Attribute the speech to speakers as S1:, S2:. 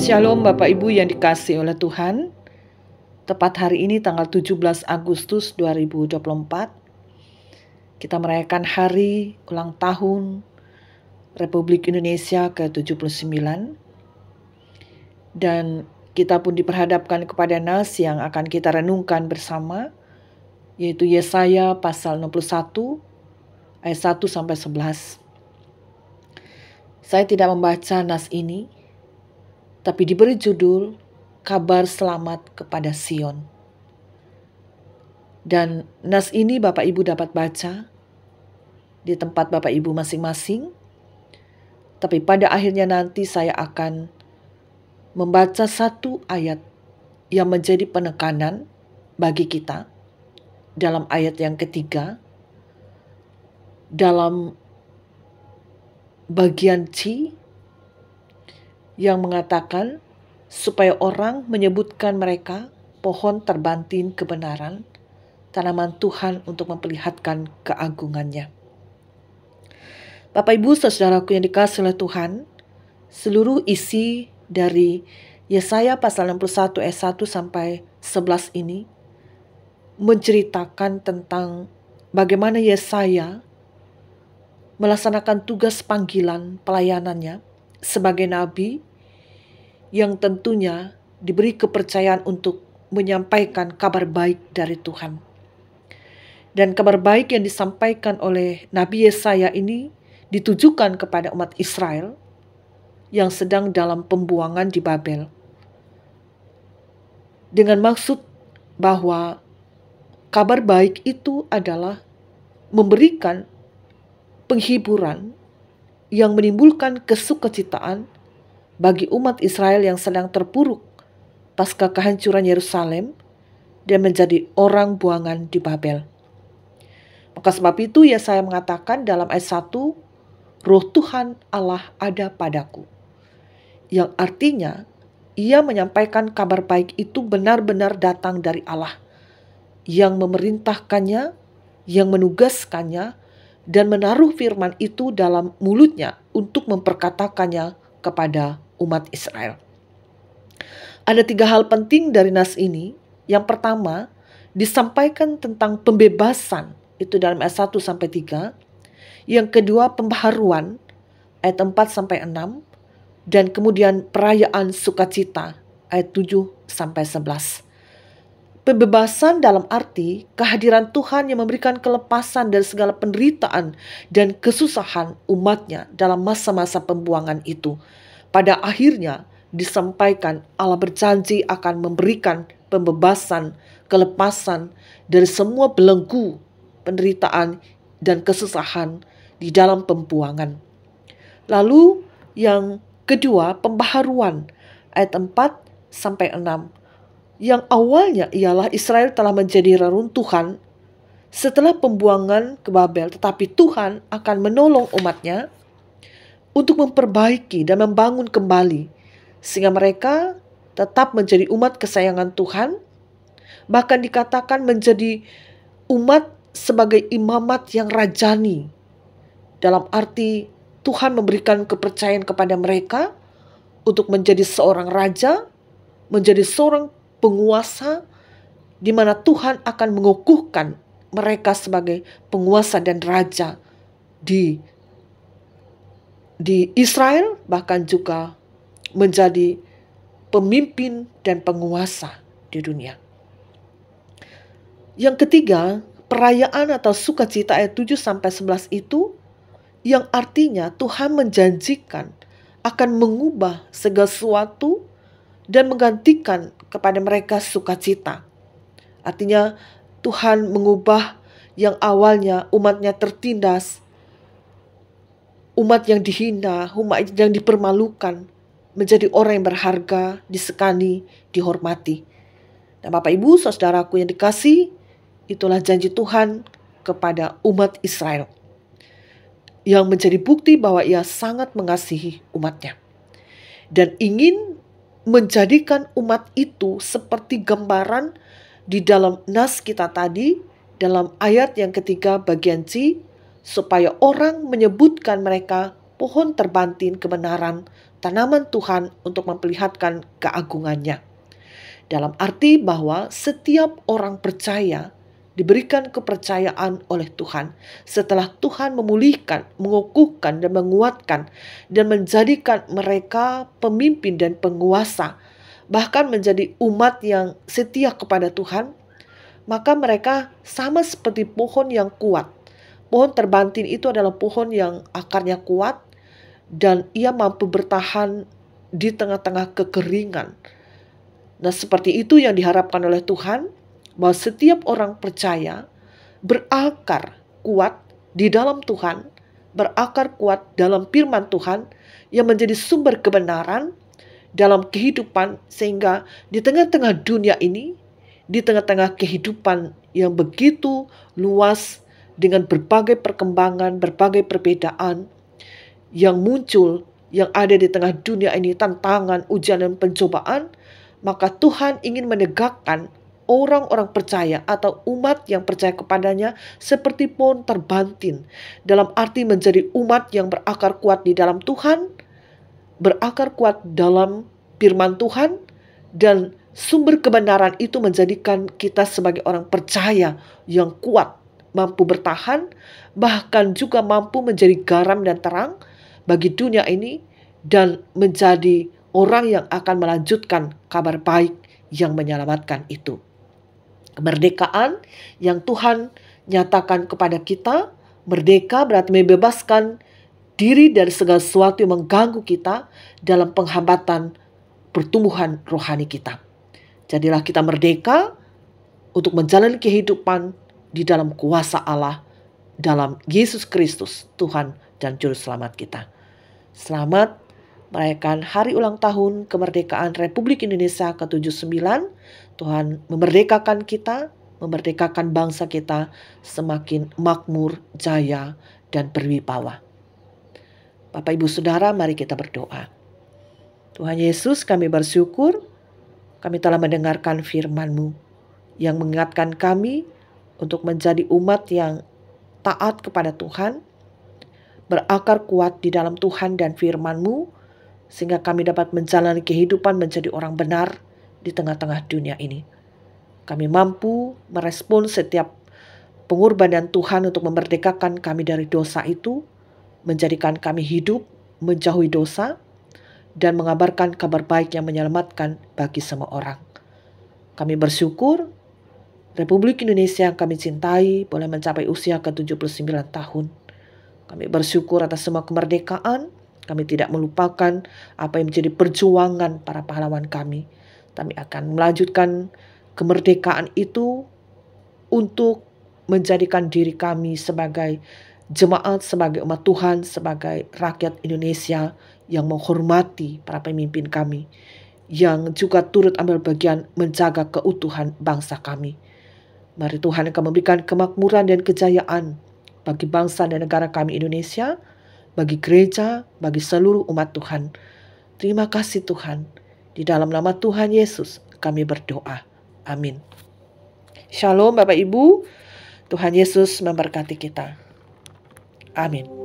S1: Shalom Bapak Ibu yang dikasihi oleh Tuhan. Tepat hari ini tanggal 17 Agustus 2024, kita merayakan hari ulang tahun Republik Indonesia ke-79. Dan kita pun diperhadapkan kepada nas yang akan kita renungkan bersama, yaitu Yesaya pasal 61 ayat 1 sampai 11. Saya tidak membaca nas ini, tapi diberi judul Kabar Selamat kepada Sion. Dan nas ini Bapak Ibu dapat baca di tempat Bapak Ibu masing-masing. Tapi pada akhirnya nanti saya akan membaca satu ayat yang menjadi penekanan bagi kita dalam ayat yang ketiga, dalam bagian C, yang mengatakan supaya orang menyebutkan mereka pohon terbantin kebenaran, tanaman Tuhan untuk memperlihatkan keagungannya. Bapak Ibu saudaraku yang dikasihi oleh Tuhan, seluruh isi dari Yesaya pasal 61 ayat 1 sampai 11 ini menceritakan tentang bagaimana Yesaya melaksanakan tugas panggilan pelayanannya sebagai nabi yang tentunya diberi kepercayaan untuk menyampaikan kabar baik dari Tuhan. Dan kabar baik yang disampaikan oleh Nabi Yesaya ini ditujukan kepada umat Israel yang sedang dalam pembuangan di Babel. Dengan maksud bahwa kabar baik itu adalah memberikan penghiburan yang menimbulkan kesukacitaan bagi umat Israel yang sedang terpuruk pasca kehancuran Yerusalem dan menjadi orang buangan di Babel. Maka sebab itu Yesaya mengatakan dalam ayat 1, Roh Tuhan Allah ada padaku. Yang artinya ia menyampaikan kabar baik itu benar-benar datang dari Allah yang memerintahkannya, yang menugaskannya, dan menaruh firman itu dalam mulutnya untuk memperkatakannya kepada umat Israel. Ada 3 hal penting dari nas ini. Yang pertama, disampaikan tentang pembebasan, itu dalam ayat 1 sampai 3. Yang kedua, pembaharuan, ayat 4 sampai 6. Dan kemudian perayaan sukacita, ayat 7 sampai 11. Pembebasan dalam arti kehadiran Tuhan yang memberikan kelepasan dari segala penderitaan dan kesusahan umatnya dalam masa-masa pembuangan itu. Pada akhirnya disampaikan Allah berjanji akan memberikan pembebasan, kelepasan dari semua belenggu, penderitaan, dan kesusahan di dalam pembuangan. Lalu yang kedua, pembaharuan, ayat 4 sampai 6. Yang awalnya ialah Israel telah menjadi reruntuhan setelah pembuangan ke Babel, tetapi Tuhan akan menolong umatnya untuk memperbaiki dan membangun kembali sehingga mereka tetap menjadi umat kesayangan Tuhan, bahkan dikatakan menjadi umat sebagai imamat yang rajani, dalam arti Tuhan memberikan kepercayaan kepada mereka untuk menjadi seorang raja, menjadi seorang penguasa, di mana Tuhan akan mengukuhkan mereka sebagai penguasa dan raja di Israel, bahkan juga menjadi pemimpin dan penguasa di dunia. Yang ketiga, perayaan atau sukacita ayat 7 sampai 11 itu yang artinya Tuhan menjanjikan akan mengubah segala sesuatu dan menggantikan kepada mereka sukacita. Artinya Tuhan mengubah yang awalnya umatnya tertindas, umat yang dihina, umat yang dipermalukan, menjadi orang yang berharga, disekani, dihormati. Dan Bapak Ibu saudaraku yang dikasihi, itulah janji Tuhan kepada umat Israel, yang menjadi bukti bahwa ia sangat mengasihi umatnya. Dan ingin menjadikan umat itu seperti gambaran di dalam nas kita tadi, dalam ayat yang ketiga bagian C, supaya orang menyebutkan mereka pohon terbantin kebenaran, tanaman Tuhan untuk memperlihatkan keagungannya. Dalam arti bahwa setiap orang percaya diberikan kepercayaan oleh Tuhan setelah Tuhan memulihkan, mengukuhkan, dan menguatkan dan menjadikan mereka pemimpin dan penguasa, bahkan menjadi umat yang setia kepada Tuhan. Maka mereka sama seperti pohon yang kuat. Pohon terbantin itu adalah pohon yang akarnya kuat dan ia mampu bertahan di tengah-tengah kekeringan. Nah, seperti itu yang diharapkan oleh Tuhan, bahwa setiap orang percaya berakar kuat di dalam Tuhan, berakar kuat dalam firman Tuhan yang menjadi sumber kebenaran dalam kehidupan, sehingga di tengah-tengah dunia ini, di tengah-tengah kehidupan yang begitu luas dengan berbagai perkembangan, berbagai perbedaan yang muncul, yang ada di tengah dunia ini, tantangan, ujian, dan pencobaan, maka Tuhan ingin menegakkan orang-orang percaya atau umat yang percaya kepadanya seperti pohon terbantin, dalam arti menjadi umat yang berakar kuat di dalam Tuhan, berakar kuat dalam firman Tuhan, dan sumber kebenaran itu menjadikan kita sebagai orang percaya yang kuat, mampu bertahan, bahkan juga mampu menjadi garam dan terang bagi dunia ini, dan menjadi orang yang akan melanjutkan kabar baik yang menyelamatkan itu. Kemerdekaan yang Tuhan nyatakan kepada kita, merdeka berarti membebaskan diri dari segala sesuatu yang mengganggu kita dalam penghambatan pertumbuhan rohani kita. Jadilah kita merdeka untuk menjalani kehidupan di dalam kuasa Allah, dalam Yesus Kristus, Tuhan dan Juru Selamat kita. Selamat merayakan hari ulang tahun kemerdekaan Republik Indonesia ke-79. Tuhan memerdekakan kita, memerdekakan bangsa kita semakin makmur, jaya, dan berwibawa. Bapak, Ibu, Saudara, mari kita berdoa. Tuhan Yesus, kami bersyukur kami telah mendengarkan firman-Mu yang mengingatkan kami untuk menjadi umat yang taat kepada Tuhan, berakar kuat di dalam Tuhan dan firman-Mu, sehingga kami dapat menjalani kehidupan menjadi orang benar di tengah-tengah dunia ini. Kami mampu merespon setiap pengorbanan Tuhan untuk memerdekakan kami dari dosa itu, menjadikan kami hidup menjauhi dosa, dan mengabarkan kabar baik yang menyelamatkan bagi semua orang. Kami bersyukur Republik Indonesia yang kami cintai boleh mencapai usia ke-79 tahun. Kami bersyukur atas semua kemerdekaan. Kami tidak melupakan apa yang menjadi perjuangan para pahlawan kami. Kami akan melanjutkan kemerdekaan itu untuk menjadikan diri kami sebagai jemaat, sebagai umat Tuhan, sebagai rakyat Indonesia yang menghormati para pemimpin kami, yang juga turut ambil bagian menjaga keutuhan bangsa kami. Mari Tuhan akan memberikan kemakmuran dan kejayaan bagi bangsa dan negara kami Indonesia, bagi gereja, bagi seluruh umat Tuhan. Terima kasih Tuhan. Di dalam nama Tuhan Yesus kami berdoa. Amin. Shalom Bapak Ibu. Tuhan Yesus memberkati kita. Amin.